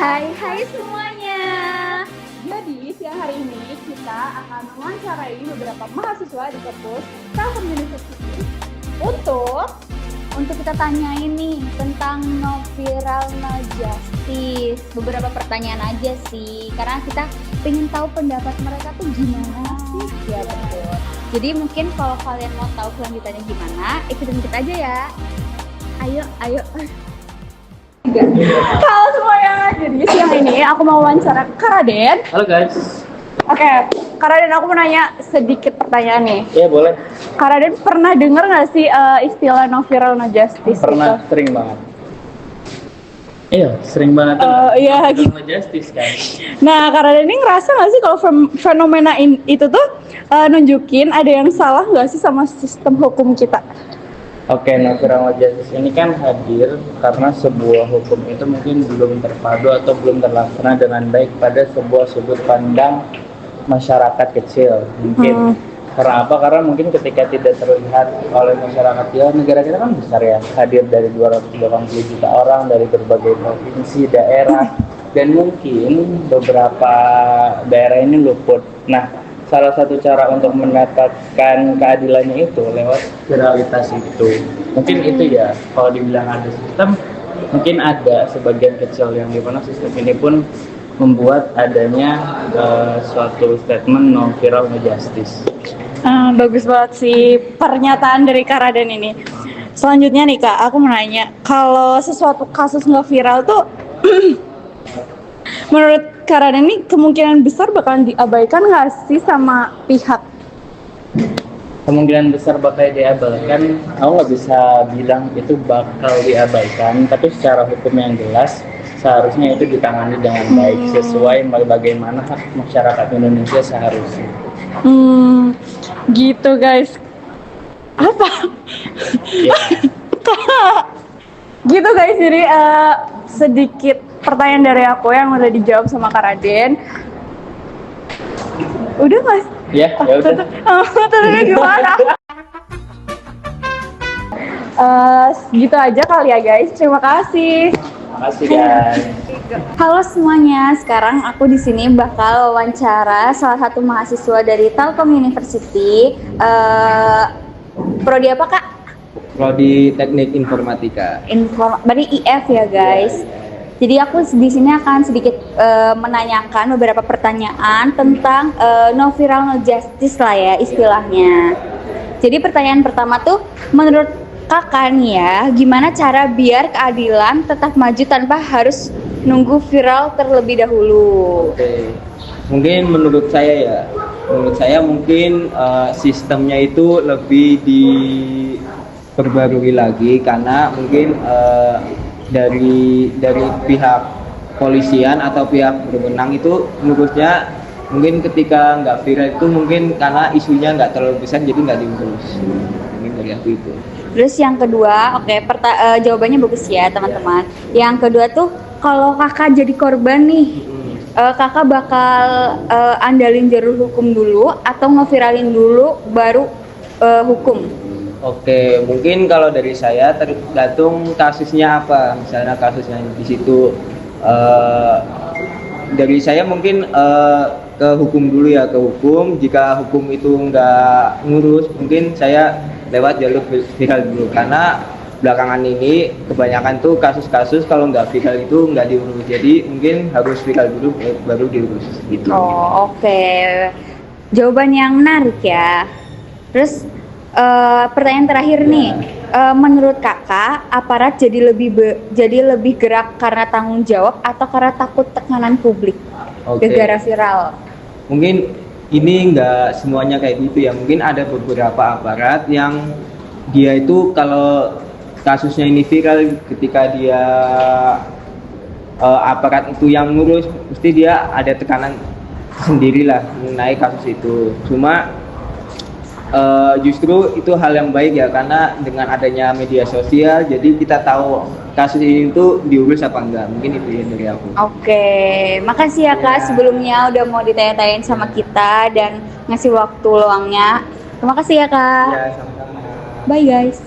Hai semuanya. Jadi siang hari ini kita akan mewawancarai beberapa mahasiswa di kampus Telkom University Untuk kita tanyain nih tentang no viral no justice. Beberapa pertanyaan aja sih, karena kita pengen tahu pendapat mereka tuh gimana sih. Ya betul. Jadi mungkin kalau kalian mau tahu kelanjutannya gimana, ikutin kita aja ya. Ayo. Halo semuanya, jadi siang ini aku mau wawancara Kak Raden. Halo guys. Oke, Kak Raden, aku mau nanya sedikit pertanyaan nih. Iya boleh. Kak Raden pernah dengar nggak sih istilah no viral no justice? Pernah, itu? sering banget. Iya, sering banget. Iya gitu. Sama justice kan. Nah, Kak Raden ini ngerasa nggak sih kalau fenomena itu tuh nunjukin ada yang salah nggak sih sama sistem hukum kita? Oke, no viral no justice ini kan hadir karena sebuah hukum itu mungkin belum terpadu atau belum terlaksana dengan baik pada sebuah sudut pandang masyarakat kecil. Mungkin karena apa? Karena mungkin ketika tidak terlihat oleh masyarakat kecil, negara kita kan besar ya, hadir dari 280 juta orang dari berbagai provinsi, daerah, dan mungkin beberapa daerah ini luput. Nah, salah satu cara untuk mendapatkan keadilannya itu lewat viralitas itu. Mungkin itu ya, kalau dibilang ada sistem, mungkin ada sebagian kecil yang dimana sistem ini pun membuat adanya suatu statement no viral no justice. Bagus banget sih pernyataan dari Kak Raden ini. Selanjutnya nih Kak, aku mau nanya, kalau sesuatu kasus nggak viral tuh menurut Kak Raden ini kemungkinan besar bakalan diabaikan nggak sih sama pihak? Kemungkinan besar bakal diabaikan, aku nggak bisa bilang itu bakal diabaikan, tapi secara hukum yang jelas seharusnya itu ditangani dengan baik sesuai bagaimana hak masyarakat Indonesia seharusnya. Gitu guys. Apa? Ya. Gitu guys, jadi sedikit pertanyaan dari aku yang udah dijawab sama Kak Raden. Udah mas? Ya udah. Tutupnya gimana? Gitu aja kali ya guys. Terima kasih. Makasih guys. Halo semuanya, sekarang aku di sini bakal wawancara salah satu mahasiswa dari Telkom University. Prodi apa Kak? Prodi Teknik Informatika. Berarti IF ya guys. Jadi aku di sini akan sedikit menanyakan beberapa pertanyaan tentang no viral no justice lah ya istilahnya. Jadi pertanyaan pertama tuh, menurut Kakak nih ya, gimana cara biar keadilan tetap maju tanpa harus nunggu viral terlebih dahulu? Oke. Mungkin menurut saya mungkin sistemnya itu lebih diperbarui lagi karena mungkin dari pihak polisian atau pihak berwenang itu menurutnya mungkin ketika nggak viral itu mungkin karena isunya nggak terlalu besar jadi nggak diurus. Mungkin dari aku itu. Terus yang kedua, jawabannya bagus ya teman-teman. Yang kedua tuh, kalau kakak jadi korban nih, kakak bakal andalin jalur hukum dulu atau ngeviralin dulu baru hukum? Oke, mungkin kalau dari saya tergantung kasusnya apa. Misalnya kasusnya di situ dari saya mungkin ke hukum dulu ya, ke hukum. Jika hukum itu nggak ngurus, mungkin saya lewat jalur viral dulu. Karena belakangan ini kebanyakan tuh kasus-kasus kalau nggak viral itu nggak diurus. Jadi mungkin harus viral dulu baru diurus gitu. Oh, oke. Jawaban yang menarik ya. Terus pertanyaan terakhir nih, menurut kakak aparat jadi lebih gerak karena tanggung jawab atau karena takut tekanan publik gara-gara viral? Mungkin ini nggak semuanya kayak gitu ya, mungkin ada beberapa aparat yang dia itu kalau kasusnya ini viral, ketika dia aparat itu yang ngurus, mesti dia ada tekanan sendirilah mengenai kasus itu. Cuma justru itu hal yang baik ya, karena dengan adanya media sosial jadi kita tahu kasus ini tuh diurus apa enggak. Mungkin itu ya dari aku. Oke, makasih ya Kak sebelumnya udah mau ditanya-tanyain sama kita dan ngasih waktu luangnya. Terima kasih ya Kak. Ya, sama-sama. Bye guys.